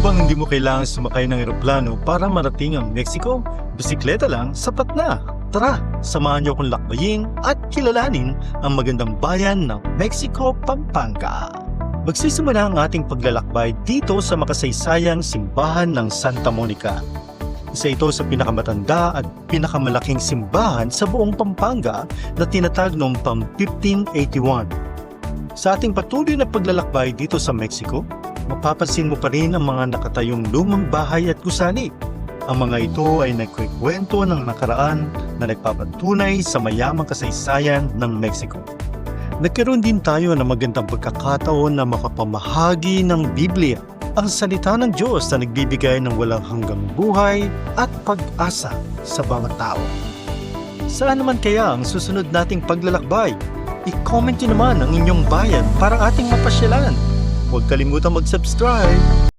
mo bang hindi mo kailangan sumakay ng eroplano para marating ang Mexico? Bisikleta lang, sapat na. Tara, samahan niyo akong lakbayin at kilalanin ang magandang bayan ng Mexico, Pampanga. Magsisimula ang ating paglalakbay dito sa makasaysayang simbahan ng Santa Monica. Isa ito sa pinakamatanda at pinakamalaking simbahan sa buong Pampanga na tinatag noong pang 1581. Sa ating patuloy na paglalakbay dito sa Mexico, mapapansin mo pa rin ang mga nakatayong lumang bahay at gusali. Ang mga ito ay nagkikwento ng nakaraan na nagpapatunay sa mayamang kasaysayan ng Mexico. Nagkaroon din tayo ng magandang pagkakataon na makapamahagi ng Biblia, ang salita ng Diyos na nagbibigay ng walang hanggang buhay at pag-asa sa bawat tao. Saan naman kaya ang susunod nating paglalakbay? I-comment nyo naman ang inyong bayan para ating mapasyalan. Huwag kalimutang mag-subscribe.